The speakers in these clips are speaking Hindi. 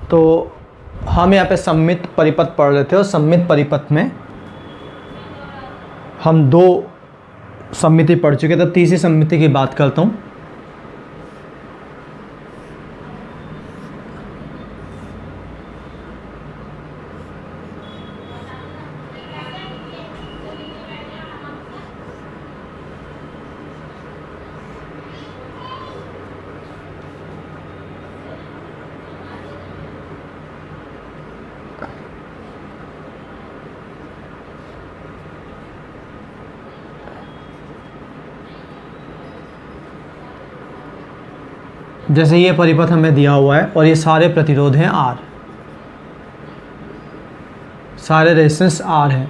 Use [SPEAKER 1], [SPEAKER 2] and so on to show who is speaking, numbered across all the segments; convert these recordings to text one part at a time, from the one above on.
[SPEAKER 1] तो हम यहाँ पे सममित परिपथ पढ़ रहे थे और सममित परिपथ में हम 2 सममिति पढ़ चुके थे। तीसरी सममिति की बात करता हूँ। जैसे ये परिपथ हमें दिया हुआ है और ये सारे प्रतिरोध हैं R, सारे रेजिस्टेंस R हैं।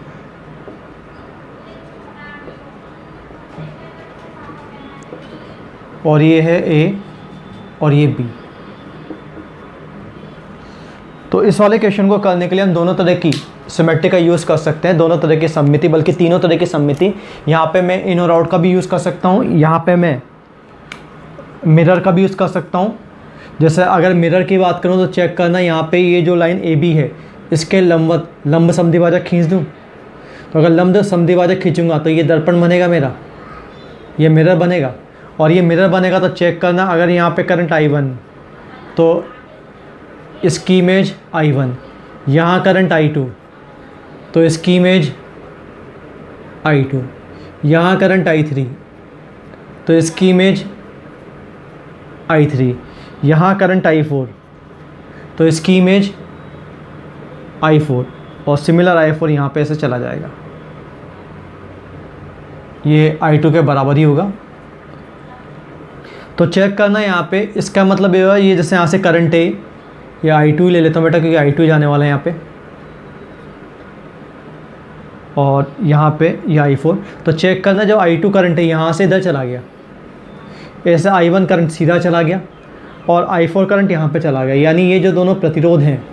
[SPEAKER 1] और ये है A और ये B। तो इस वाले क्वेश्चन को करने के लिए हम दोनों तरह की सिमेट्री का यूज़ कर सकते हैं, दोनों तरह की सममिति, बल्कि तीनों तरह की सममिति। यहाँ पे मैं इन और आउट का भी यूज़ कर सकता हूँ, यहाँ पे मैं मिरर का भी यूज़ कर सकता हूँ। जैसे अगर मिरर की बात करूँ तो चेक करना, यहाँ पे ये जो लाइन ए बी है इसके लंब समद्विभाजक खींच दूँ। तो अगर लंब समद्विभाजक खींचूँगा तो ये दर्पण बनेगा मेरा, ये मिरर बनेगा। और ये मिरर बनेगा तो चेक करना, अगर यहाँ पे करंट I1 तो इसकी इमेज I1, यहाँ करंट I2 तो इसकी इमेज I2, यहाँ करंट I3 तो इसकी इमेज I3, यहाँ करंट I4 तो इसकी इमेज I4, और सिमिलर I4 यहाँ पे ऐसे चला जाएगा, ये I2 के बराबर ही होगा। तो चेक करना यहाँ पे, इसका मतलब ये होगा, ये जैसे यहाँ से करंट है, ये I2 ले लेता हूँ बेटा, क्योंकि I2 जाने वाला है यहाँ पे, और यहाँ पे ये I4। तो चेक करना, जब I2 करंट है यहाँ से इधर चला गया, ऐसे I1 करंट सीधा चला गया और I4 करंट यहाँ पे चला गया, यानी ये जो दोनों प्रतिरोध हैं,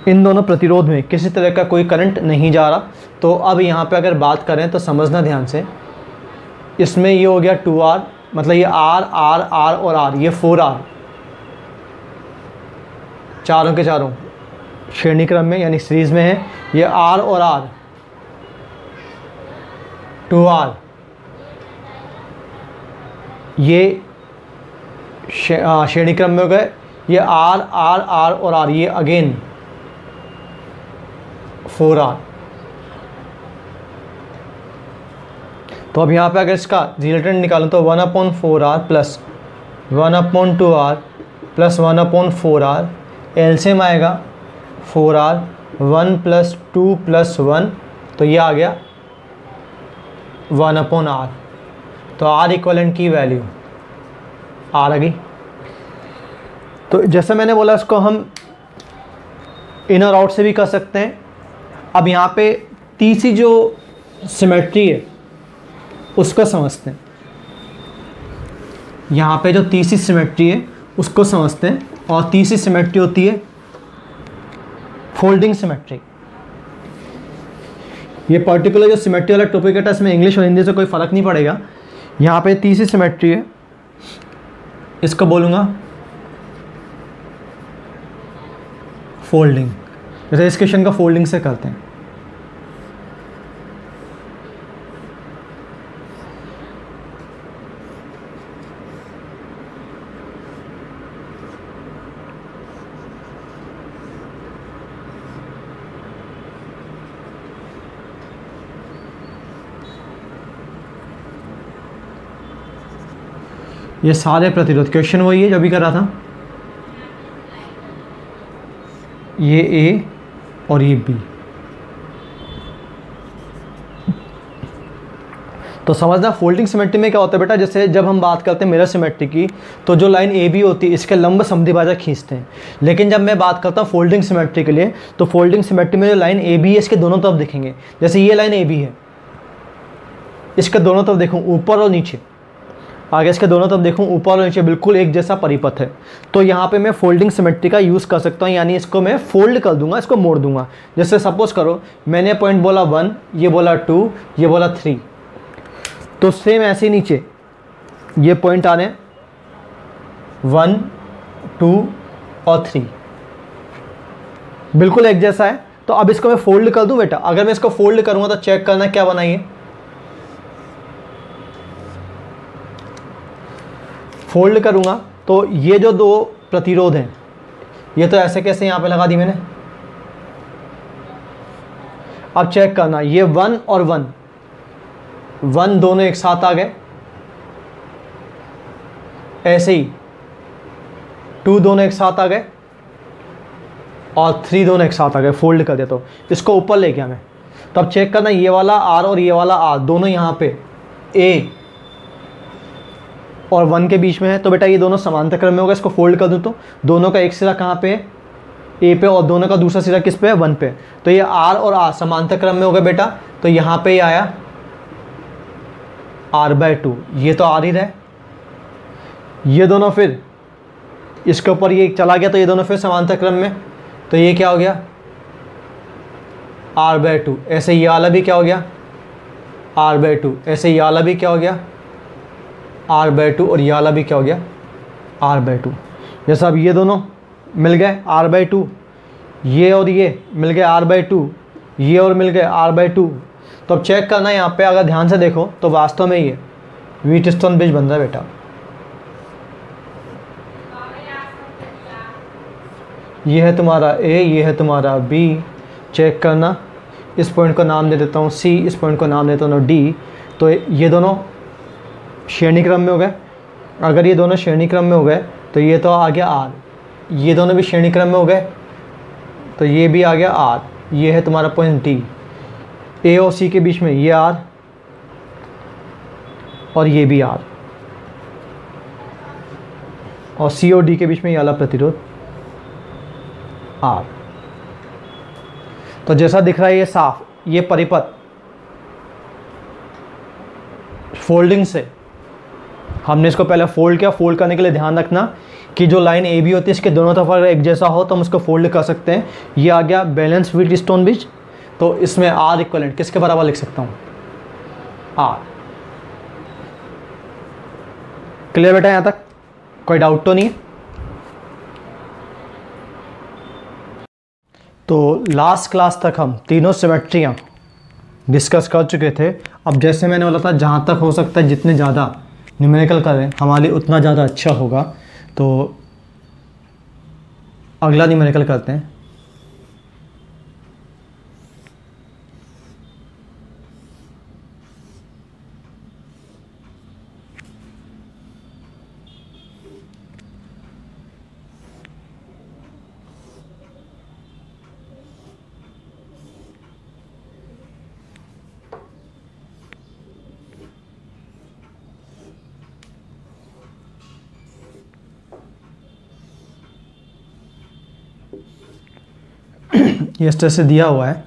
[SPEAKER 1] इन दोनों प्रतिरोध में किसी तरह का कोई करंट नहीं जा रहा। तो अब यहाँ पे अगर बात करें तो समझना ध्यान से, इसमें ये हो गया 2R, मतलब ये R R R और R, ये 4R, चारों के चारों श्रेणी क्रम में यानी सीरीज़ में है। ये R और R 2R, ये श्रेणी क्रम में हो गए। ये R R R और R, ये अगेन 4R। तो अब यहाँ पे अगर इसका रिजल्टेंट निकालूँ तो 1/4R plus 1/2R plus 1/4R, LCM आएगा 4R, 1 + 2 + 1, तो ये आ गया 1/R। तो R इक्वलेंट की वैल्यू R आ गई। तो जैसे मैंने बोला, इसको हम इन और आउट से भी कर सकते हैं। अब यहाँ पे तीसरी जो सिमेट्री है उसको समझते हैं। यहाँ पे जो तीसरी सिमेट्री है उसको समझते हैं, और तीसरी सिमेट्री होती है फोल्डिंग सिमेट्री। ये पर्टिकुलर जो सिमेट्री वाला टॉपिक है, इसमें इंग्लिश और हिंदी से कोई फ़र्क नहीं पड़ेगा। यहाँ पे तीसरी सिमेट्री है, इसको बोलूँगा फोल्डिंग। जैसे इस क्वेश्चन का फोल्डिंग से करते हैं। ये सारे प्रतिरोध, क्वेश्चन वही है जो अभी कर रहा था, ये A और ये B। तो समझना फोल्डिंग सिमेट्री में क्या होता है बेटा, जैसे जब हम बात करते हैं मिरर सिमेट्री की, तो जो लाइन ए बी होती है इसके लंब समद्विभाजक खींचते हैं। लेकिन जब मैं बात करता हूँ फोल्डिंग सिमेट्री के लिए, तो फोल्डिंग सिमेट्री में जो लाइन ए बी है इसके दोनों तरफ दिखेंगे। जैसे ये लाइन ए बी है, इसके दोनों तरफ देखूँ ऊपर और नीचे, आगे इसके दोनों तरफ देखूँ ऊपर और नीचे, बिल्कुल एक जैसा परिपथ है। तो यहाँ पे मैं फोल्डिंग सिमेट्री का यूज़ कर सकता हूँ, यानी इसको मैं फोल्ड कर दूंगा, इसको मोड़ दूंगा। जैसे सपोज करो मैंने पॉइंट बोला 1, ये बोला 2, ये बोला 3, तो सेम ऐसे ही नीचे ये पॉइंट आ रहे हैं 1 2 और 3, बिल्कुल एक जैसा है। तो अब इसको मैं फोल्ड कर दूं बेटा, अगर मैं इसको फोल्ड करूंगा तो चेक करना क्या बनाइए, फोल्ड करूंगा तो ये जो दो प्रतिरोध हैं ये तो ऐसे कैसे यहां पे लगा दी मैंने। अब चेक करना, ये 1 और 1 दोनों एक साथ आ गए, ऐसे ही 2 दोनों एक साथ आ गए और 3 दोनों एक साथ आ गए। फोल्ड कर देता हूँ, इसको ऊपर ले गया मैं। तो अब चेक करना, ये वाला R और ये वाला R दोनों यहाँ पे A और 1 के बीच में है, तो बेटा ये दोनों समांतर क्रम में होगा। इसको फोल्ड कर दूँ तो दोनों का एक सिरा कहाँ पे है, A पे, और दोनों का दूसरा सिरा किस पे है, 1 पे। तो ये R और R समांतर क्रम में होगा बेटा, तो यहाँ पे आया R/2, ये तो R ही रहा है। ये दोनों फिर इसके ऊपर ये चला गया, तो ये दोनों फिर समांतर क्रम में, तो ये क्या हो गया, R/2। ऐसे ये वाला भी क्या हो गया, R/2। ऐसे ये वाला भी क्या हो गया, R/2, और ये वाला भी क्या हो गया, R/2। जैसे अब ये दोनों मिल गए R/2, ये और ये मिल गए R/2, ये और मिल गए R/2। तो अब चेक करना यहाँ पे, अगर ध्यान से देखो तो वास्तव में ये व्हीटस्टोन ब्रिज बन रहा है बेटा। ये है तुम्हारा A, ये है तुम्हारा B। चेक करना, इस पॉइंट को नाम दे देता हूँ C, इस पॉइंट को नाम देता हूँ D। तो ये दोनों श्रेणी क्रम में हो गए। अगर ये दोनों श्रेणी क्रम में हो गए तो ये तो आ गया R, ये दोनों भी श्रेणी क्रम में हो गए तो ये भी आ गया R। ये है तुम्हारा पॉइंट D, A और C के बीच में ये R और ये भी R, और C और D के बीच में ये वाला प्रतिरोध R। तो जैसा दिख रहा है ये साफ, ये परिपथ फोल्डिंग से हमने इसको पहले फोल्ड किया। फोल्ड करने के लिए ध्यान रखना कि जो लाइन ए बी होती है इसके दोनों तरफ अगर एक जैसा हो तो हम उसको फोल्ड कर सकते हैं। ये आ गया बैलेंस व्हीटस्टोन ब्रिज। तो इसमें R इक्वलेंट किसके बराबर लिख सकता हूँ, R। क्लियर बेटा, यहाँ तक कोई डाउट तो नहीं है। तो लास्ट क्लास तक हम तीनों सिमेट्रियाँ डिस्कस कर चुके थे। अब जैसे मैंने बोला था जहाँ तक हो सकता है जितने ज़्यादा न्यूमेरिकल करें हमारे लिए उतना ज़्यादा अच्छा होगा। तो अगला न्यूमेरिकल करते हैं। ये इस तरह से दिया हुआ है।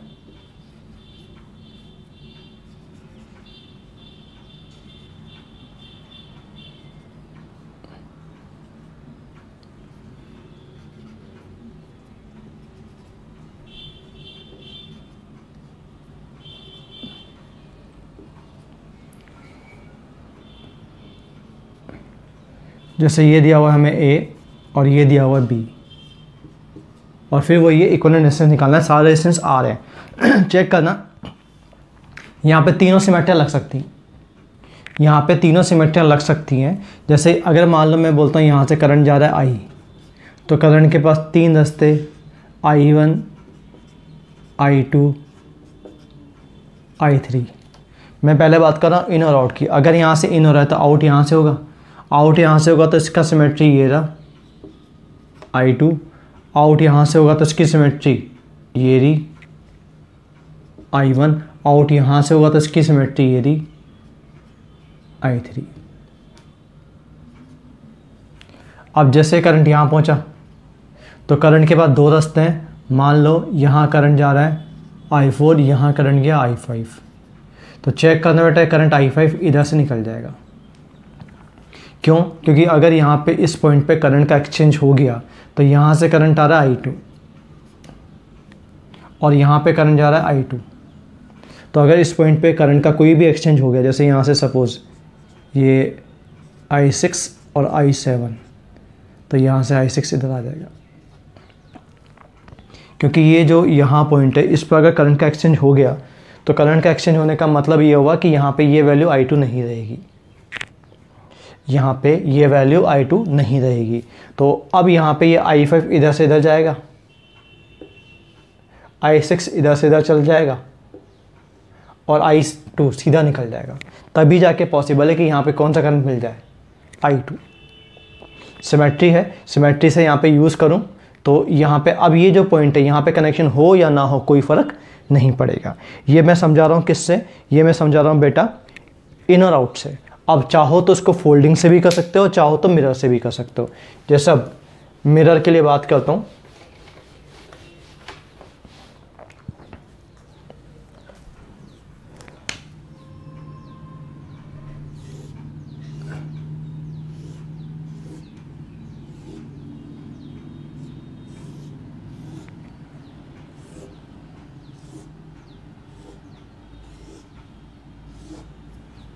[SPEAKER 1] जैसे ये दिया हुआ है हमें A और ये दिया हुआ है B, और फिर वो ये इक्विवेलेंट रेजिस्टेंस निकालना है। सारा रेजिस्टेंस R है। चेक करना, यहाँ पे तीनों सिमेट्रियाँ लग सकती हैं, यहाँ पे तीनों सिमेट्रियाँ लग सकती हैं। जैसे अगर मान लो मैं बोलता हूँ यहाँ से करंट जा रहा है I, तो करंट के पास 3 रास्ते I1, I2, I3। मैं पहले बात कर रहा हूँ इन और आउट की। अगर यहाँ से इन हो रहा है तो आउट यहाँ से होगा, आउट यहाँ से होगा तो इसका सिमेट्री ये रहा I2। आउट यहाँ से होगा तो इसकी सिमेट्री ये रही I1। आउट यहाँ से होगा तो इसकी सिमेट्री ये रही I3। अब जैसे करंट यहाँ पहुँचा तो करंट के पास 2 रास्ते हैं। मान लो यहाँ करंट जा रहा है I4, यहाँ करंट गया I5। तो चेक करना बेटा करंट I5 इधर से निकल जाएगा। क्यों? क्योंकि अगर यहाँ पे इस पॉइंट पे करंट का एक्सचेंज हो गया तो यहाँ से करंट आ रहा है I2 और यहाँ पे करंट जा रहा है I2। तो अगर इस पॉइंट पे करंट का कोई भी एक्सचेंज हो गया, जैसे यहाँ से सपोज़ ये I6 और I7, तो यहाँ से I6 इधर आ जाएगा क्योंकि ये जो यहाँ पॉइंट है इस पर अगर करंट का एक्सचेंज हो गया तो करंट का एक्सचेंज होने का मतलब ये हुआ कि यहाँ पे ये वैल्यू I2 नहीं रहेगी, यहाँ पे ये वैल्यू I2 नहीं रहेगी। तो अब यहाँ पे ये I5 इधर से इधर जाएगा, I6 इधर से इधर चल जाएगा और I2 सीधा निकल जाएगा। तभी जाके पॉसिबल है कि यहाँ पे कौन सा करंट मिल जाए, I2। सिमेट्री है, सिमेट्री से यहाँ पे यूज़ करूँ तो यहाँ पे अब ये जो पॉइंट है यहाँ पे कनेक्शन हो या ना हो कोई फ़र्क नहीं पड़ेगा। ये मैं समझा रहा हूँ किससे, ये मैं समझा रहा हूँ बेटा इन और आउट से। अब चाहो तो इसको फोल्डिंग से भी कर सकते हो, चाहो तो मिरर से भी कर सकते हो। जैसे अब मिरर के लिए बात करता हूँ,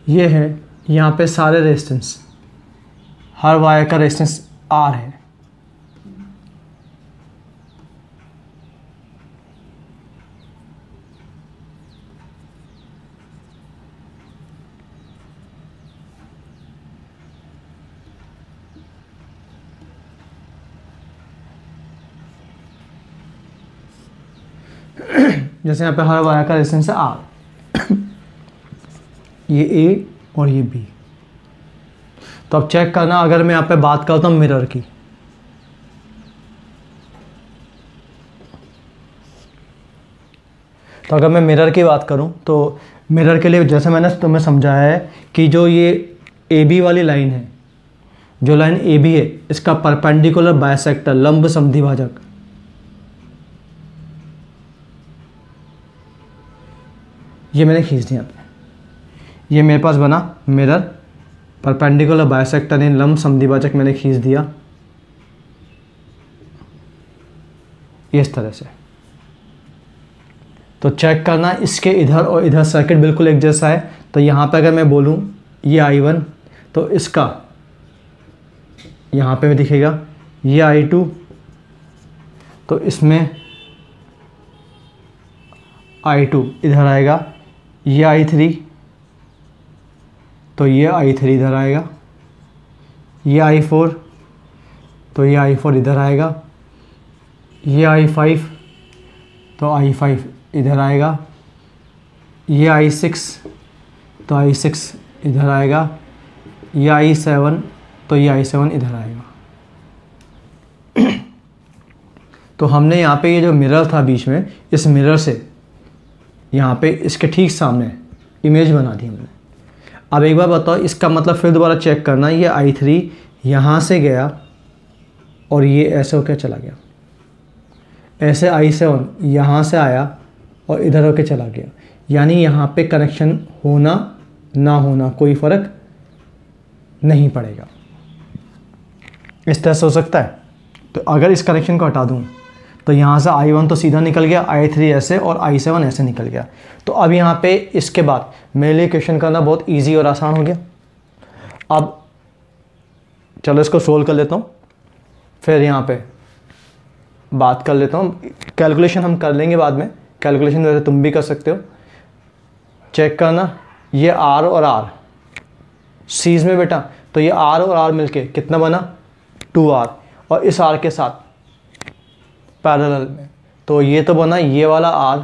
[SPEAKER 1] ये है यहाँ पे सारे रेजिस्टेंस, हर वायर का रेजिस्टेंस R है। जैसे यहाँ पे हर वायर का रेजिस्टेंस है R, ये A और ये B। तो अब चेक करना, अगर मैं यहाँ पे बात करता हूँ मिरर की, तो अगर मैं मिरर की बात करूँ तो मिरर के लिए जैसे मैंने तुम्हें समझाया है कि जो ये AB वाली लाइन है, जो लाइन AB है, इसका परपेंडिकुलर बाइसेक्टर लंब समद्विभाजक ये मैंने खींच दिया। ये मेरे पास बना मिरर, परपेंडिकुलर बाइसेक्टर इन लंब समद्विभाजक मैंने खींच दिया इस तरह से। तो चेक करना, इसके इधर और इधर सर्किट बिल्कुल एक जैसा है। तो यहाँ पे अगर मैं बोलूँ ये I1 तो इसका यहाँ पे भी दिखेगा ये I2, तो इसमें I2 इधर आएगा, ये I3 तो ये I3 इधर आएगा, ये I4 तो ये I4 इधर आएगा, ये I5 तो I5 इधर आएगा, ये I6 तो I6 इधर आएगा, ये I7 तो ये I7 इधर आएगा। तो हमने यहाँ पे ये जो मिरर था बीच में, इस मिरर से यहाँ पे इसके ठीक सामने इमेज बना दी हमने। अब एक बार बताओ, इसका मतलब फिर दोबारा चेक करना, ये I3 यहाँ से गया और ये ऐसे होकर चला गया, ऐसे I7 यहाँ से आया और इधर होकर चला गया। यानी यहाँ पे कनेक्शन होना ना होना कोई फ़र्क नहीं पड़ेगा। इस तरह से हो सकता है। तो अगर इस कनेक्शन को हटा दूँ तो यहाँ से I1 तो सीधा निकल गया, I3 ऐसे और I7 ऐसे निकल गया। तो अब यहाँ पे इसके बाद मेरे लिए क्वेश्चन करना बहुत इजी और आसान हो गया। अब चलो इसको सोल्व कर लेता हूँ, फिर यहाँ पे बात कर लेता हूँ। कैलकुलेशन हम कर लेंगे बाद में, कैलकुलेशन वैसे तुम भी कर सकते हो। चेक करना, ये R और R सीरीज़ में बेटा, तो ये R और R मिलके कितना बना 2R, और इस R के साथ पैरेलल में, तो ये तो बना ये वाला R।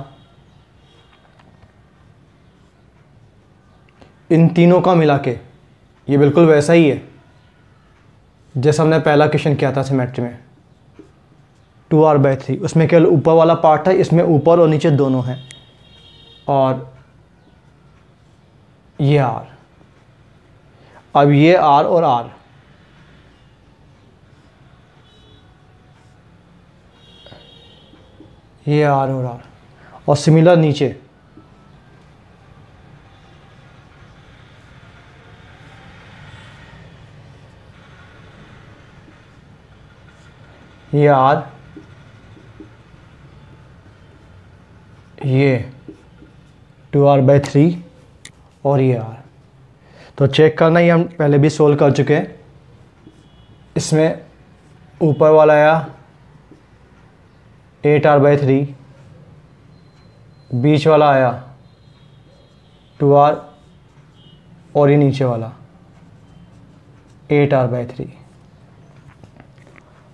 [SPEAKER 1] इन तीनों का मिला के ये बिल्कुल वैसा ही है जैसा हमने पहला क्वेश्चन किया था सिमेट्री में, 2R/3। उसमें केवल ऊपर वाला पार्ट है, इसमें ऊपर और नीचे दोनों हैं। और ये R, अब ये R और R, ये R और R, और सिमिलर नीचे ये R, ये 2R/3 और ये R। तो चेक करना, ये हम पहले भी सोल्व कर चुके हैं। इसमें ऊपर वाला आया 8r/3, बीच वाला आया 2r, और ये नीचे वाला 8r/3।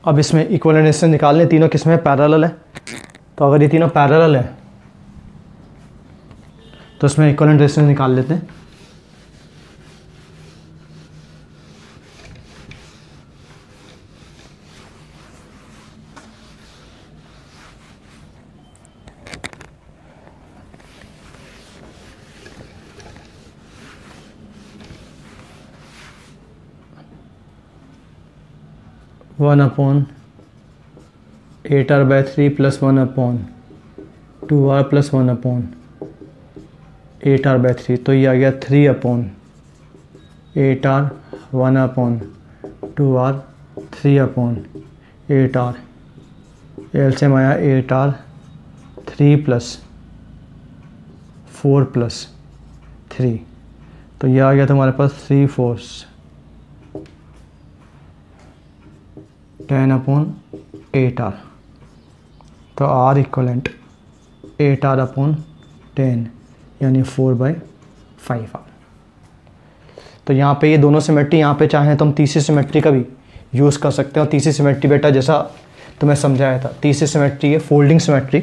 [SPEAKER 1] अब इसमें इक्विवेलेंट रेजिस्टेंस निकालने, तीनों किसमें पैरेलल है, तो अगर ये तीनों पैरेलल है तो इसमें इक्विवेलेंट रेजिस्टेंस निकाल लेते हैं। One upon 8r/3 plus 1 upon 2r plus 1 upon 8r/3, तो ये आ गया 3 upon 8r, 1 upon 2r, 3 upon 8r, LCM आया 8r, 3 प्लस 4 प्लस 3, तो ये आ गया तुम्हारे पास 3/4 10 अपॉन 8r, तो r इक्वलेंट 8r अपॉन 10 यानी 4/5r। तो यहाँ पे ये दोनों सिमेट्री, यहाँ पे चाहें तो हम तीसरी सिमेट्री का भी यूज़ कर सकते हैं। और तीसरी सिमेट्री बेटा जैसा तुम्हें समझाया था, तीसरी सिमेट्री है फोल्डिंग सिमेट्री।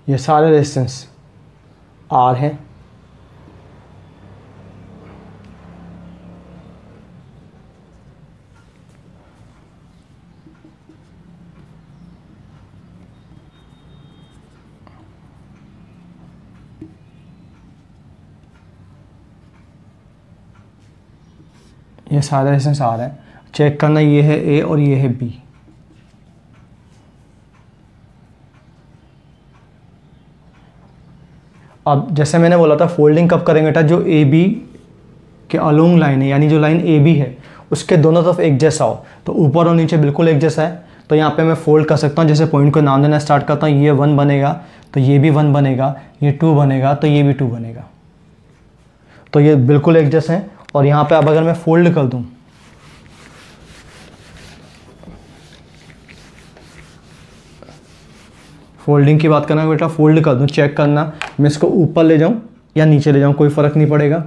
[SPEAKER 1] ये सारे रेजिस्टेंस R हैं, ये सारे रेजिस्टेंस R हैं। चेक करना, ये है A और ये है B। अब जैसे मैंने बोला था फोल्डिंग कब करेंगे बेटा, जो ए बी के अलोंग लाइन है, यानी जो लाइन ए बी है उसके दोनों तरफ एक जैसा हो, तो ऊपर और नीचे बिल्कुल एक जैसा है, तो यहाँ पे मैं फोल्ड कर सकता हूँ। जैसे पॉइंट को नाम देना स्टार्ट करता हूँ, ये 1 बनेगा तो ये भी 1 बनेगा, ये 2 बनेगा तो ये भी 2 बनेगा, तो ये बिल्कुल एक जैसे हैं। और यहाँ पे अब अगर मैं फोल्ड कर दूँ, फोल्डिंग की बात करना बेटा, फोल्ड कर दूँ, चेक करना मैं इसको ऊपर ले जाऊँ या नीचे ले जाऊँ, कोई फ़र्क नहीं पड़ेगा।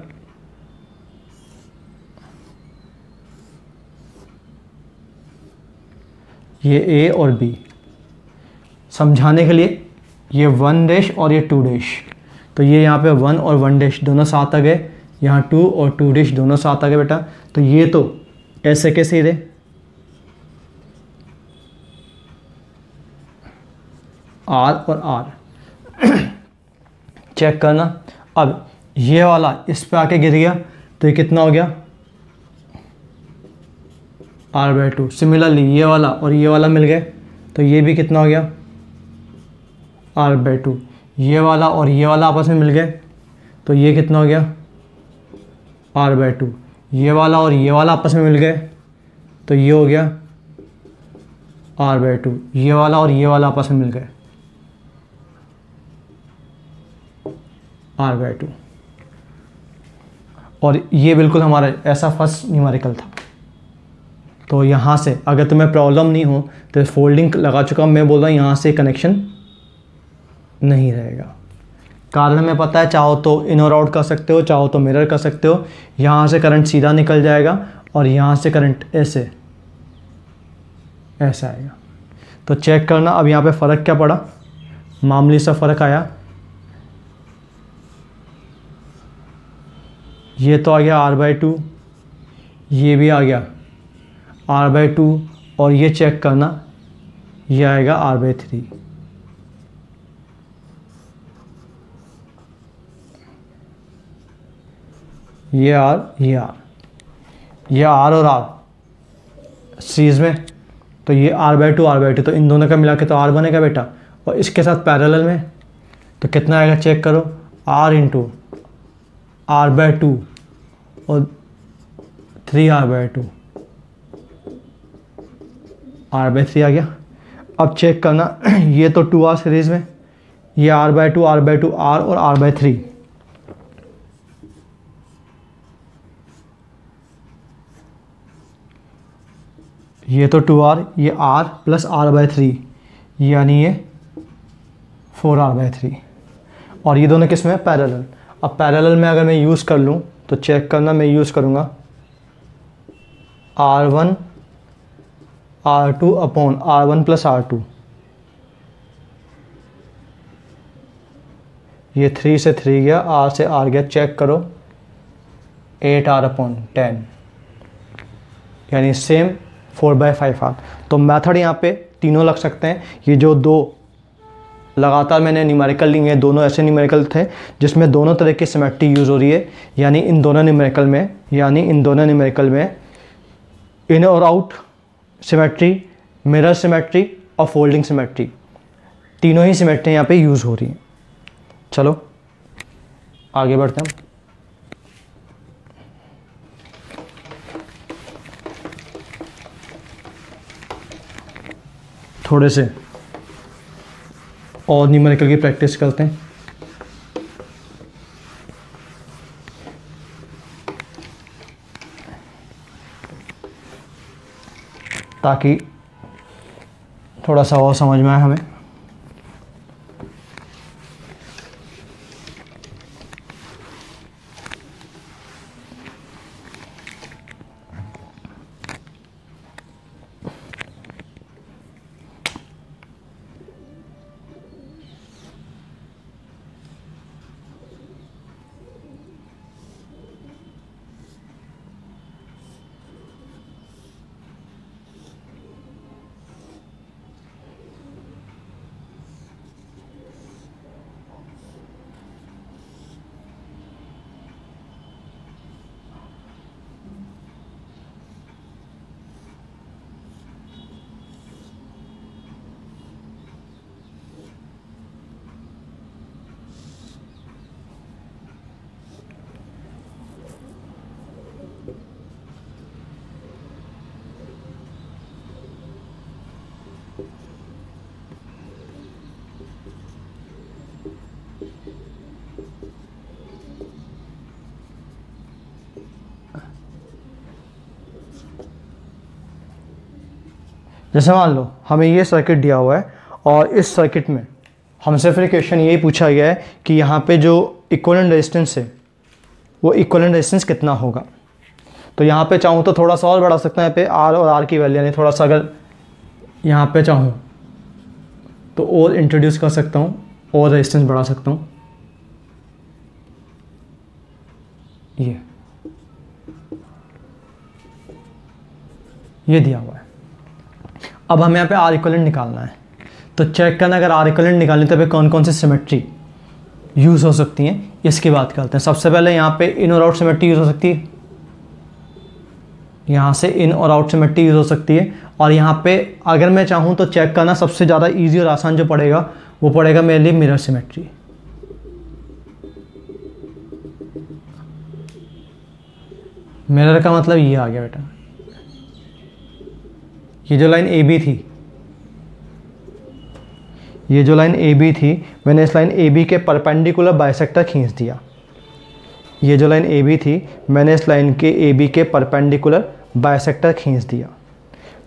[SPEAKER 1] ये ए और बी समझाने के लिए, ये 1 डैश और ये 2 डैश, तो ये यहाँ पे 1 और 1 डैश दोनों साथ आ गए, यहाँ 2 और 2 डैश दोनों साथ आ गए बेटा। तो ये तो ऐसे के सीधे R और R चेक करना। अब ये वाला इस पे आके गिर गया तो ये कितना हो गया, R/2। सिमिलरली ये वाला और ये वाला मिल गए तो ये भी कितना हो गया, R/2। ये वाला और ये वाला आपस में मिल गए तो ये कितना हो गया, R/2। ये वाला और ये वाला आपस में मिल गए तो ये हो गया R/2। ये वाला और ये वाला आपस में मिल गए R/2। और ये बिल्कुल हमारा ऐसा फर्स्ट न्यूमेरिकल था। तो यहाँ से अगर तुम्हें प्रॉब्लम नहीं हो तो फोल्डिंग लगा चुका हूँ, मैं बोल रहा हूँ यहाँ से कनेक्शन नहीं रहेगा। कारण में पता है, चाहो तो इन और आउट कर सकते हो, चाहो तो मिरर कर सकते हो। यहाँ से करंट सीधा निकल जाएगा और यहाँ से करंट ऐसे ऐसा आएगा। तो चेक करना, अब यहाँ पे फ़र्क क्या पड़ा, मामूली सा फ़र्क आया। ये तो आ गया R/2, ये भी आ गया R/2, और ये चेक करना, ये आएगा R/3। ये R, ये R, ये R और R सीरीज में, तो ये R/2 R/2, तो इन दोनों का मिला के तो R बनेगा बेटा। और इसके साथ पैरेलल में तो कितना आएगा, चेक करो, R इंटू R/2 और 3R/2, R/3 आ गया। अब चेक करना ये तो 2R सीरीज़ में, ये R/2 R/2 R और R/3, ये तो 2R, ये R प्लस R/3 यानी ये 4R/3, और ये दोनों किस में पैरेलल। अब पैरेलल में अगर मैं यूज़ कर लूँ तो चेक करना, मैं यूज़ करूँगा R1 R2 upon R1 plus R2, ये 3 से 3 गया, R से R गया, चेक करो 8R अपॉन 10 यानी सेम 4/5R। तो मेथड यहाँ पे तीनों लग सकते हैं। ये जो दो लगातार मैंने न्यूमेरिकल लिए हैं, दोनों ऐसे न्यूमेरिकल थे जिसमें दोनों तरह की सिमेट्री यूज़ हो रही है, यानी इन दोनों न्यूमेरिकल में इन और आउट सिमेट्री, मिरर सिमेट्री और फोल्डिंग सिमेट्री, तीनों ही सिमेट्री यहाँ पे यूज़ हो रही हैं। चलो आगे बढ़ते हैं। थोड़े से और न्यूमेरिकल की प्रैक्टिस करते हैं। ताकि थोड़ा सा और समझ में आए हमें। जैसे मान लो हमें ये सर्किट दिया हुआ है और इस सर्किट में हमसे फिर क्वेश्चन यही पूछा गया है कि यहाँ पे जो इक्विवेलेंट रेजिस्टेंस है वो इक्विवेलेंट रेजिस्टेंस कितना होगा। तो यहाँ पे चाहूँ तो थोड़ा सा और बढ़ा सकता है, यहाँ पे R और R की वैल्यू, यानी थोड़ा सा अगर यहाँ पे चाहूँ तो और इंट्रोड्यूस कर सकता हूँ और रेजिस्टेंस बढ़ा सकता हूँ। ये दिया हुआ है। अब हमें यहाँ पे R इक्विवेलेंट निकालना है, तो चेक करना अगर R इक्विवेलेंट निकालने तो पे कौन कौन सी सिमेट्री यूज़ हो सकती हैं, इसकी बात करते हैं। सबसे पहले यहाँ पे इन और आउट सिमेट्री यूज़ हो सकती है, यहाँ से इन और आउट सिमेट्री यूज़ हो सकती है। और यहाँ पे अगर मैं चाहूँ तो चेक करना सबसे ज़्यादा ईजी और आसान जो पड़ेगा वो पड़ेगा मेरे लिए मिरर सिमेट्री। मिरर का मतलब ये आ गया बेटा, ये जो लाइन ए बी थी, ये जो लाइन ए बी थी, मैंने इस लाइन ए बी के परपेंडिकुलर बाइसेक्टर खींच दिया। ये जो लाइन ए बी थी, मैंने इस लाइन के ए बी के परपेंडिकुलर बाइसेक्टर खींच दिया।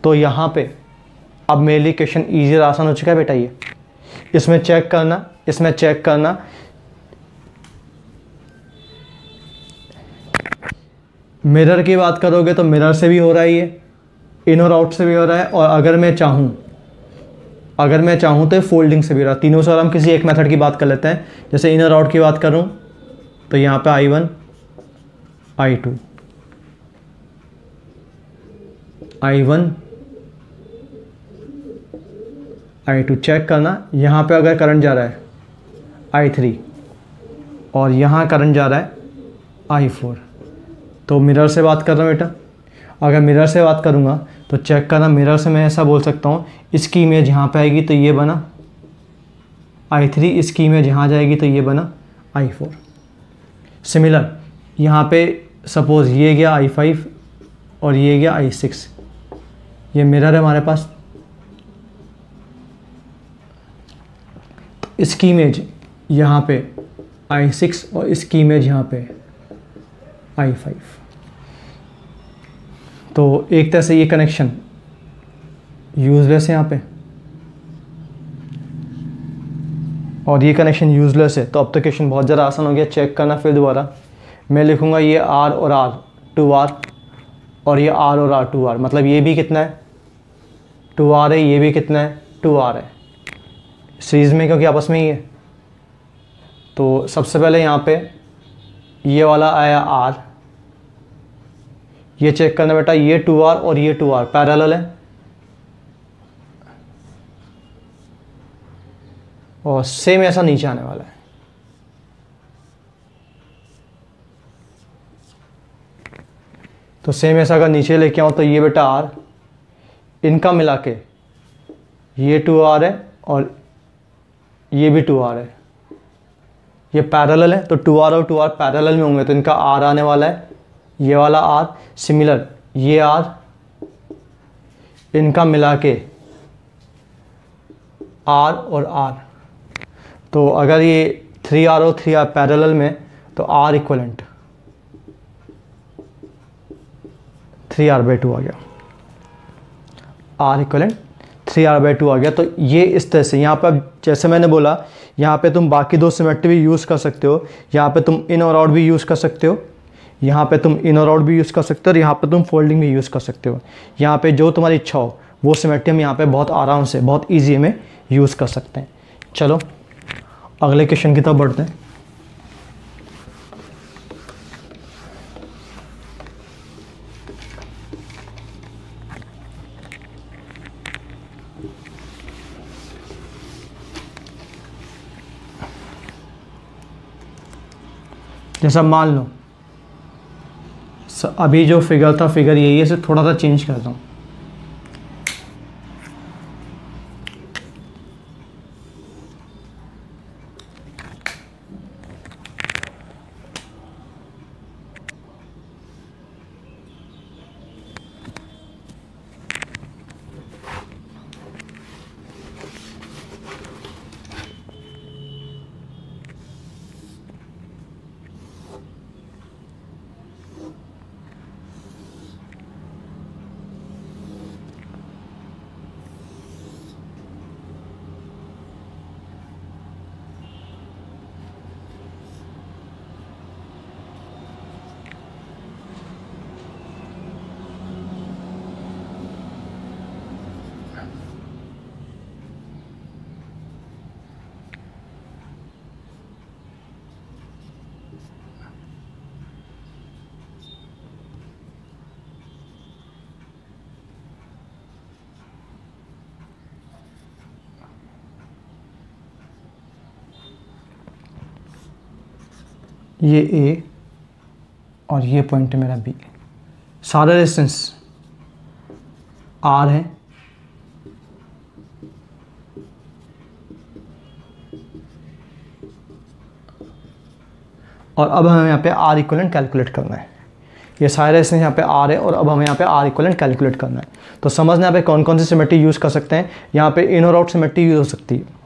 [SPEAKER 1] तो यहाँ पे अब मेरे लिए क्वेश्चन ईजी और आसान हो चुका है बेटा। ये इसमें चेक करना, मिरर की बात करोगे तो मिरर से भी हो रहा है, ये इन और आउट से भी हो रहा है, और अगर मैं चाहूँ तो फोल्डिंग से भी हो रहा है। तीनों से और हम किसी एक मेथड की बात कर लेते हैं। जैसे इन और आउट की बात करूँ तो यहाँ पे I1 I2 चेक करना। यहाँ पे अगर करंट जा रहा है I3 और यहाँ करंट जा रहा है I4, तो मिरर से बात कर रहा हूँ बेटा। अगर मिरर से बात करूँगा तो चेक करना, मिरर से मैं ऐसा बोल सकता हूँ, इसकी इमेज यहाँ पे आएगी तो ये बना I3, इसकी इमेज यहाँ जाएगी तो ये बना I4। सिमिलर यहाँ पे सपोज़ ये गया I5 और ये गया I6, ये मिरर है हमारे पास। इसकी इमेज यहाँ पे I6 और इसकी इमेज यहाँ पे I5। तो एक तरह से ये कनेक्शन यूजलेस है यहाँ पे, और ये कनेक्शन यूजलेस है। तो अब तो क्वेश्चन बहुत ज़्यादा आसान हो गया, चेक करना फिर दोबारा। मैं लिखूँगा ये R और R 2R, और ये R और R 2R, मतलब ये भी कितना है 2R है, ये भी कितना है 2R है सीरीज़ में, क्योंकि आपस में ही है। तो सबसे पहले यहाँ पे ये वाला आया R, ये चेक करना बेटा, ये 2R और ये 2R पैरेलल है, और सेम ऐसा नीचे आने वाला है। तो सेम ऐसा अगर नीचे लेके आऊँ तो ये बेटा R, इनका मिला के ये 2R है और ये भी 2R है, ये पैरेलल है। तो 2R और 2R पैरेलल में होंगे तो इनका R आने वाला है, ये वाला R सिमिलर, ये R, इनका मिला के R और R। तो अगर ये 3R और 3R पैरेलल में तो R इक्वलेंट 3R/2 आ गया, R इक्वलेंट 3R/2 आ गया। तो ये इस तरह से यहाँ पर, जैसे मैंने बोला, यहाँ पे तुम बाकी दो सिमेट्री भी यूज़ कर सकते हो, यहाँ पे तुम इन और आउट भी यूज़ कर सकते हो, यहाँ पे तुम इन और आउट भी यूज़ कर सकते हो, और यहाँ पे तुम फोल्डिंग भी यूज़ कर सकते हो। यहाँ पे जो तुम्हारी इच्छा हो वो सिमेट्री हम यहाँ पे बहुत आराम से, बहुत ईजी में यूज़ कर सकते हैं। चलो अगले क्वेश्चन की तरफ बढ़ते हैं। जैसा मान लो अभी जो फिगर था, फिगर यही है, इसे थोड़ा सा चेंज करता हूँ। ये A और ये पॉइंट है मेरा B, सारा रेजिस्टेंस R है, और अब हमें यहाँ पे R इक्वलेंट कैलकुलेट करना है। ये सारे रेजिस्टेंस यहाँ पे R है, और अब हमें यहाँ पे R इक्वलेंट कैलकुलेट करना है। तो समझना यहाँ पे कौन कौन सी सिमेट्री यूज़ कर सकते हैं। यहाँ पे इन और आउट सिमेट्री यूज़ हो सकती है,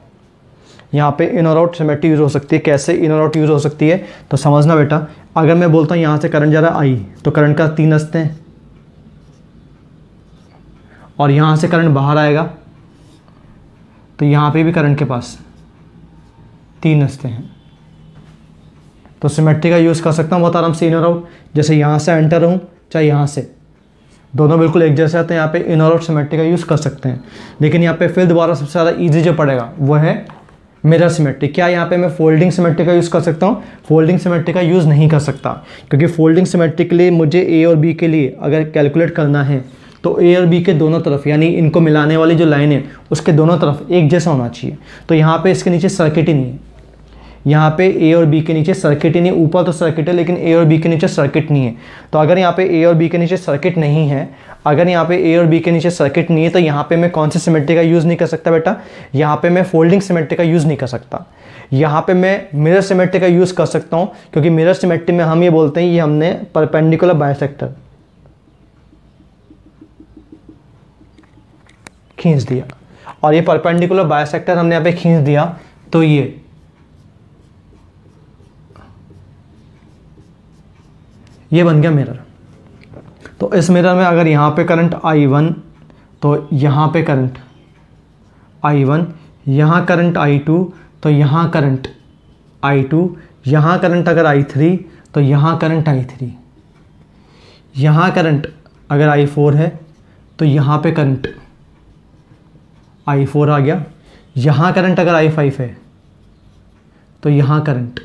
[SPEAKER 1] यहाँ पे इन और आउट सिमेट्री यूज़ हो सकती है। कैसे इन और आउट यूज़ हो सकती है तो समझना बेटा, अगर मैं बोलता हूँ यहाँ से करंट जा रहा है I, तो करंट का 3 रास्ते हैं, और यहाँ से करंट बाहर आएगा तो यहाँ पे भी करंट के पास 3 रास्ते हैं। तो सिमेट्री का यूज़ कर सकता हूँ बहुत आराम से इन और आउट। जैसे यहाँ से एंटर हूँ चाहे यहाँ से, दोनों बिल्कुल एक जैसे आते हैं। यहाँ पे इन और आउट सिमेट्री का यूज़ कर सकते हैं। लेकिन यहाँ पे फिर दोबारा सबसे ज़्यादा ईजी जो पड़ेगा वो है मिरर सिमेट्री। क्या यहाँ पे मैं फोल्डिंग सिमेट्री का यूज़ कर सकता हूँ? फोल्डिंग सिमेट्री का यूज़ नहीं कर सकता, क्योंकि फोल्डिंग सिमेट्री के लिए मुझे ए और बी के लिए अगर कैलकुलेट करना है तो ए और बी के दोनों तरफ, यानी इनको मिलाने वाली जो लाइन है उसके दोनों तरफ एक जैसा होना चाहिए। तो यहाँ पे इसके नीचे सर्किट ही नहीं है, यहाँ पे ए और बी के नीचे सर्किट ही नहीं। ऊपर तो सर्किट है लेकिन ए और बी के नीचे सर्किट नहीं है। तो अगर यहाँ पे ए और बी के नीचे सर्किट नहीं है, अगर यहाँ पे ए और बी के नीचे सर्किट नहीं है, तो यहाँ पे मैं कौन सी सिमेट्री का यूज़ नहीं कर सकता बेटा? यहाँ पे मैं फोल्डिंग सिमेट्री का यूज़ नहीं कर सकता। यहाँ पे मैं मिरर सिमेट्री का यूज़ कर सकता हूँ, क्योंकि मिरर सिमेट्री में हम ये बोलते हैं ये हमने परपेंडिकुलर बाइसेक्टर खींच दिया, और ये परपेंडिकुलर बाइसेक्टर हमने यहाँ पे खींच दिया तो ये बन गया मिरर। तो इस मिरर में अगर यहाँ पे करंट I1, तो यहाँ पे करंट I1, यहाँ करंट I2, तो यहाँ करंट I2, यहाँ करंट अगर I3, तो यहाँ करंट I3, यहाँ करंट अगर I4 है तो यहाँ पे करंट I4 आ गया, यहाँ करंट अगर I5 है तो यहाँ करंट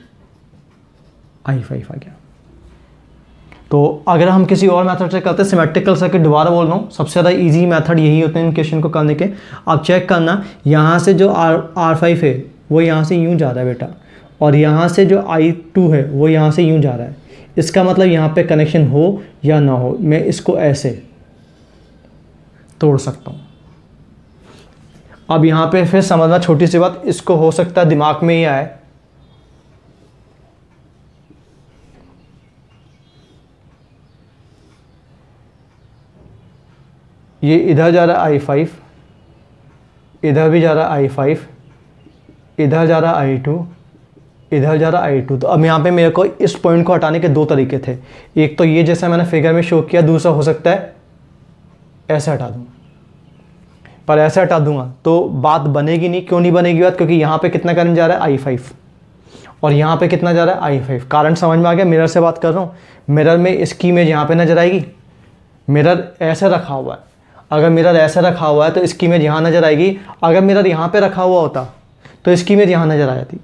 [SPEAKER 1] I5 आ गया। तो अगर हम किसी और मेथड से करते हैं, सिमेट्रिकल सर्किट, दोबारा बोल रहा हूँ, सबसे ज़्यादा इजी मेथड यही होते हैं इन क्वेश्चन को करने के। आप चेक करना, यहाँ से जो R5 है वो यहाँ से यूँ जा रहा है बेटा, और यहाँ से जो I2 है वो यहाँ से यूँ जा रहा है। इसका मतलब यहाँ पे कनेक्शन हो या ना हो, मैं इसको ऐसे तोड़ सकता हूँ। अब यहाँ पे फिर समझना छोटी सी बात, इसको हो सकता है दिमाग में ही आए, ये इधर जा रहा है I5, इधर भी जा रहा है I5, इधर जा रहा है I2, इधर जा रहा है I2। तो अब यहाँ पे मेरे को इस पॉइंट को हटाने के दो तरीके थे। एक तो ये जैसा मैंने फिगर में शो किया, दूसरा हो सकता है ऐसे हटा दूँ। पर ऐसे हटा दूंगा तो बात बनेगी नहीं। क्यों नहीं बनेगी बात? क्योंकि यहाँ पे कितना करंट जा रहा है I5, और यहाँ पे कितना जा रहा है I5। कारण समझ में आ गया? मिरर से बात कर रहा हूँ, मिरर में इसकी इमेज यहाँ पे नजर आएगी। मिरर ऐसे रखा हुआ है, अगर मिरर ऐसे रखा हुआ है तो इसकी इमेज यहाँ नज़र आएगी। अगर मिरर यहाँ पे रखा हुआ होता तो इसकी इमेज यहाँ नज़र आ जाती।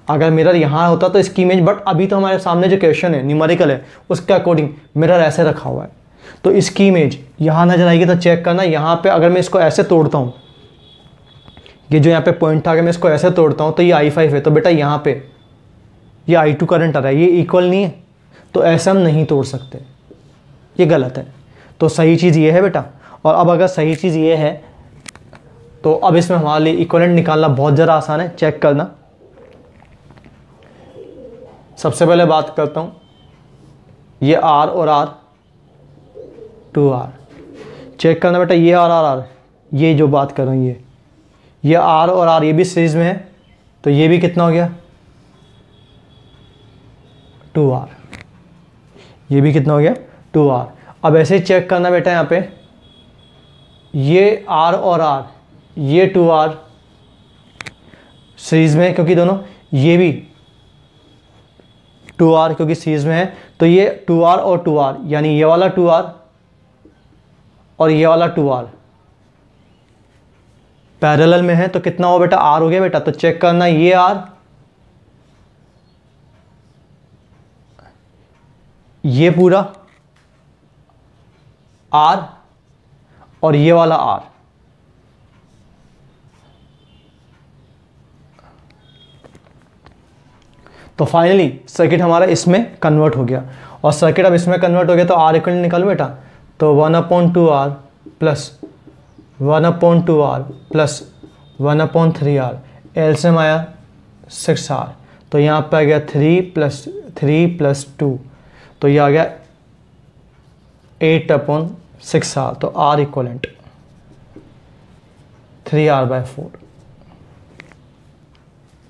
[SPEAKER 1] अगर मिरर यहाँ होता तो इसकी इमेज, बट अभी तो हमारे सामने जो क्वेश्चन है न्यूमेरिकल है उसके अकॉर्डिंग मिरर ऐसे रखा हुआ है तो इसकी इमेज यहाँ नज़र आएगी। तो चेक करना, यहाँ पे अगर मैं इसको ऐसे तोड़ता हूँ, ये जो यहाँ पे पॉइंट था, अगर मैं इसको ऐसे तोड़ता हूँ तो ये I5 है, तो बेटा यहाँ पे ये I2 करंट आ रहा है, ये इक्वल नहीं है, तो ऐसा हम नहीं तोड़ सकते, ये गलत है। तो सही चीज़ ये है बेटा। और अब अगर सही चीज़ ये है तो अब इसमें हमारे लिए इक्विवेलेंट निकालना बहुत ज़रा आसान है। चेक करना, सबसे पहले बात करता हूँ, ये R और R 2R। चेक करना बेटा, ये R, ये जो बात कर रहा हूँ ये R और R, ये भी सीरीज में है, तो ये भी कितना हो गया 2R, ये भी कितना हो गया 2R। अब ऐसे ही चेक करना बेटा, यहाँ पे ये R और R, ये 2R सीरीज में है क्योंकि दोनों, ये भी 2R क्योंकि सीरीज में है, तो ये 2R और 2R, यानी ये वाला 2R और ये वाला 2R पैरेलल में है, तो कितना हो बेटा R हो गया बेटा। तो चेक करना, ये R, ये पूरा R और ये वाला R। तो फाइनली सर्किट हमारा इसमें कन्वर्ट हो गया, और सर्किट अब इसमें कन्वर्ट हो गया तो R इक्वल निकालो बेटा। तो 1/2R plus 1/2R plus 1/3R, LCM आया 6R, तो यहाँ पे आ गया 3 + 2, तो ये आ गया 8/6R। तो R इक्वलेंट 3R/4।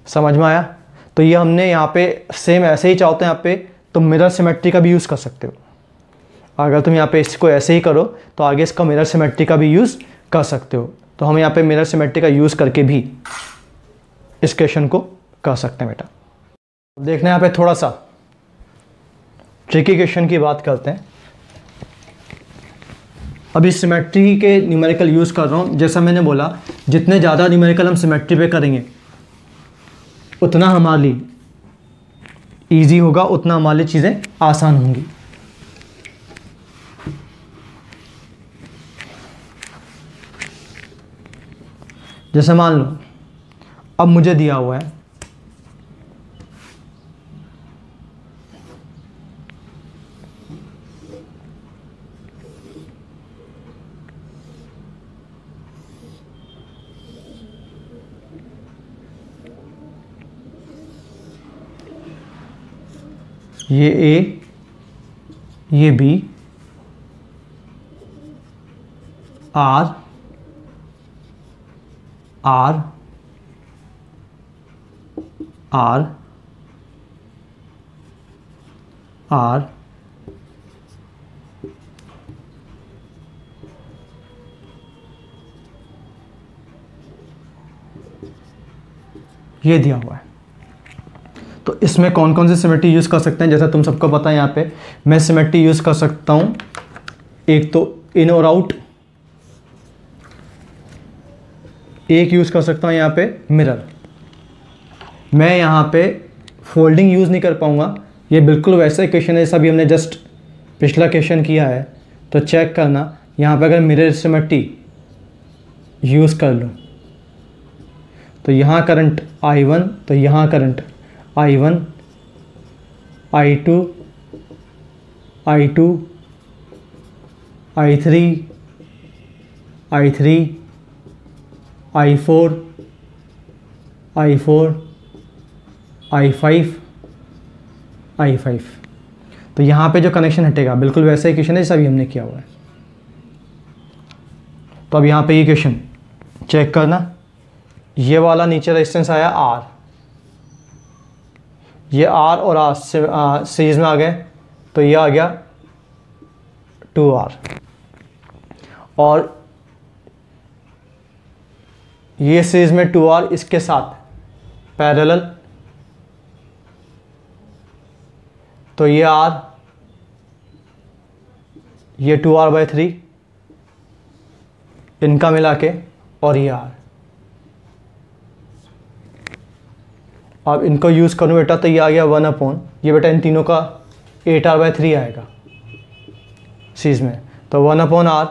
[SPEAKER 1] समझ में आया? तो ये हमने यहाँ पे सेम ऐसे ही चाहते हैं यहाँ पे, तो मिरर सिमेट्री का भी यूज़ कर सकते हो। अगर तुम यहाँ पे इसको ऐसे ही करो तो आगे इसका मिरर सिमेट्री का भी यूज़ कर सकते हो। तो हम यहाँ पे मिरर सिमेट्री का यूज़ करके भी इस क्वेश्चन को कर सकते हैं बेटा। देखना यहाँ पे थोड़ा सा ट्रिकी क्वेश्चन की बात करते हैं। अभी सिमेट्री के न्यूमेरिकल यूज़ कर रहा हूँ। जैसा मैंने बोला, जितने ज़्यादा न्यूमेरिकल हम सिमेट्री पे करेंगे उतना हमारे लिए ईजी होगा, उतना हमारे लिए चीज़ें आसान होंगी। जैसे मान लो अब मुझे दिया हुआ है ये A, ये B, R, R, R R ये दिया हुआ है। तो इसमें कौन कौन सी सिमेट्री यूज़ कर सकते हैं, जैसा तुम सबको पता है यहाँ पे मैं सिमेट्री यूज़ कर सकता हूँ, एक तो इन और आउट, एक यूज़ कर सकता हूँ यहाँ पे मिरर। मैं यहाँ पे फोल्डिंग यूज़ नहीं कर पाऊँगा, ये बिल्कुल वैसा क्वेश्चन है जैसा भी हमने जस्ट पिछला क्वेश्चन किया है। तो चेक करना यहाँ पे अगर मिरर सिमेट्री यूज़ कर लूँ तो यहाँ करंट I1, तो यहाँ current I1, I2, I2, I3, I3, I4, I4, I5, I5। तो यहाँ पे जो कनेक्शन हटेगा बिल्कुल वैसा ही क्वेश्चन है जैसा भी हमने किया हुआ है। तो अब यहाँ पे ये क्वेश्चन चेक करना, ये वाला नीचे रेजिस्टेंस आया R, ये R और R सीरीज में आ गए, तो ये आ गया 2R, और ये सीरीज में 2R इसके साथ पैरेलल, तो ये R, ये 2R/3 इनका मिला के, और ये R। अब इनको यूज़ करूँ बेटा तो ये आ गया 1/, ये बेटा इन तीनों का 8R/3 आएगा सीरीज में, तो 1/R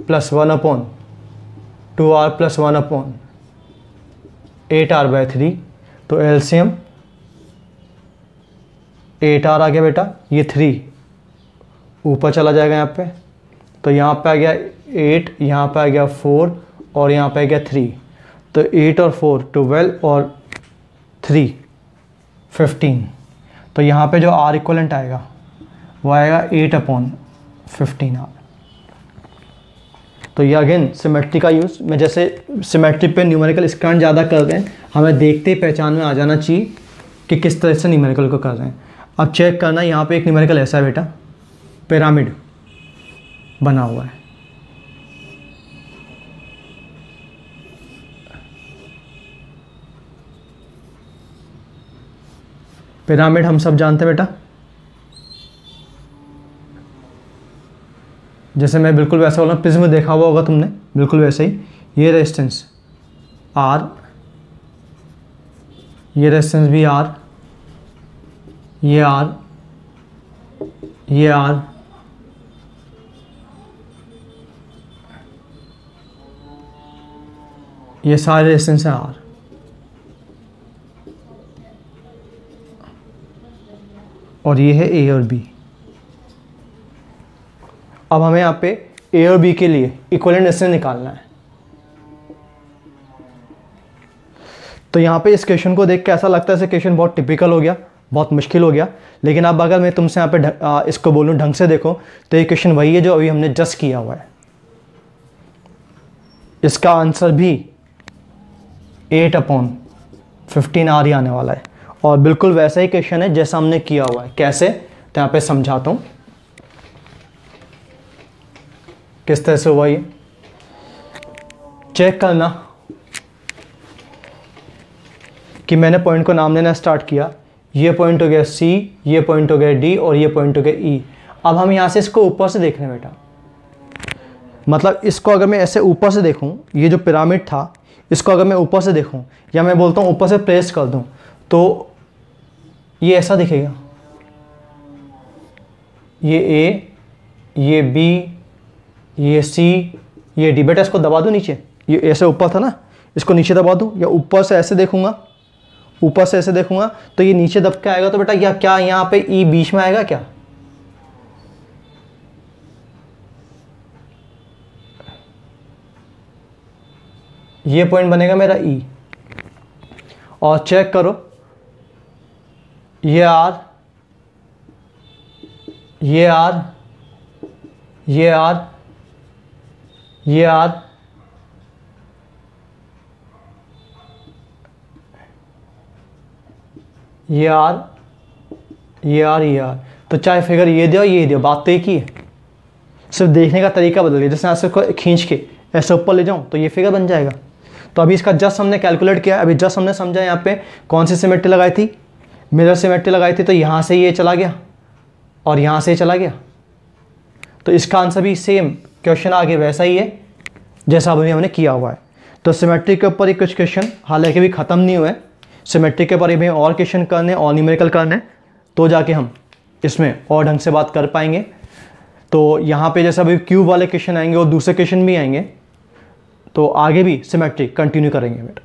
[SPEAKER 1] plus 1/2R plus 1/8R/3, तो एलसीएम 8R आ गया बेटा, ये 3 ऊपर चला जाएगा यहाँ पे, तो यहाँ पे आ गया 8, यहाँ पे आ गया 4 और यहाँ पे आ गया 3, तो 8 और 4 12 और 3 15, तो यहाँ पे जो R इक्वलेंट आएगा वो आएगा 8/15R। तो ये अगेन सिमेट्री का यूज़, मैं जैसे सिमेट्री पे न्यूमेरिकल स्टैंड ज़्यादा कर रहे हैं, हमें देखते ही पहचान में आ जाना चाहिए कि किस तरह से न्यूमेरिकल को कर रहे हैं। अब चेक करना, यहाँ पे एक न्यूमेरिकल ऐसा है बेटा, पिरामिड बना हुआ है, पिरामिड हम सब जानते हैं बेटा, जैसे मैं बिल्कुल वैसा बोल रहा हूँ, प्रिज्म देखा हुआ होगा तुमने, बिल्कुल वैसे ही। ये रेजिस्टेंस R, ये रेजिस्टेंस भी R, ये R, ये R, ये सारे रेजिस्टेंस है R, और ये है A और B। अब हमें यहाँ पे A और B के लिए इक्विवेलेंट रेजिस्टेंस निकालना है। तो यहाँ पे इस क्वेश्चन को देख के ऐसा लगता है क्वेश्चन बहुत टिपिकल हो गया, बहुत मुश्किल हो गया, लेकिन अब अगर मैं तुमसे यहाँ पे इसको बोलूँ ढंग से देखो तो ये क्वेश्चन वही है जो अभी हमने जस्ट किया हुआ है। इसका आंसर भी 8/15R ही आने वाला है, और बिल्कुल वैसा ही क्वेश्चन है जैसा हमने किया हुआ है। कैसे, तो यहाँ पे समझाता हूँ किस तरह से हुआ ये। चेक करना कि मैंने पॉइंट को नाम देना स्टार्ट किया, ये पॉइंट हो गया C, ये पॉइंट हो गया D और ये पॉइंट हो गया E। अब हम यहाँ से इसको ऊपर से देख रहे हैं बेटा, मतलब इसको अगर मैं ऐसे ऊपर से देखूँ, ये जो पिरामिड था इसको अगर मैं ऊपर से देखूँ, या मैं बोलता हूँ ऊपर से प्रेस कर दूँ, तो ये ऐसा दिखेगा, ये A, ये B, ये C, ये D। बेटा इसको दबा दूँ नीचे, ये ऐसे ऊपर था ना, इसको नीचे दबा दूँ, या ऊपर से ऐसे देखूँगा, ऊपर से ऐसे देखूँगा तो ये नीचे दब के आएगा, तो बेटा या क्या यहाँ पे E बीच में आएगा क्या? ये पॉइंट बनेगा मेरा E। और चेक करो, ये R, ये R, ये R, ये R, ये आर, ये आर, ये आर, तो चाहे फिगर ये दो ये दो, बात तो एक ही है, सिर्फ देखने का तरीका बदल गया। जैसे ऐसे को खींच के ऐसे ऊपर ले जाऊँ तो ये फिगर बन जाएगा। तो अभी इसका जस्ट हमने कैलकुलेट किया, अभी जस्ट हमने समझा यहाँ पे कौन सी सिमेट्री लगाई थी, मिरर सिमेट्री लगाई थी, तो यहाँ से ये चला गया और यहाँ से चला गया। तो इसका आंसर भी सेम क्वेश्चन आगे वैसा ही है जैसा अभी हमने किया हुआ है। तो सिमेट्री के ऊपर ही कुछ क्वेश्चन हालांकि भी ख़त्म नहीं हुए, सिमेट्री के ऊपर भी और क्वेश्चन करने और न्यूमेरिकल करने, तो जाके हम इसमें और ढंग से बात कर पाएंगे। तो यहाँ पे जैसे अभी क्यूब वाले क्वेश्चन आएंगे और दूसरे क्वेश्चन भी आएंगे, तो आगे भी सिमेट्री कंटिन्यू करेंगे बेटा।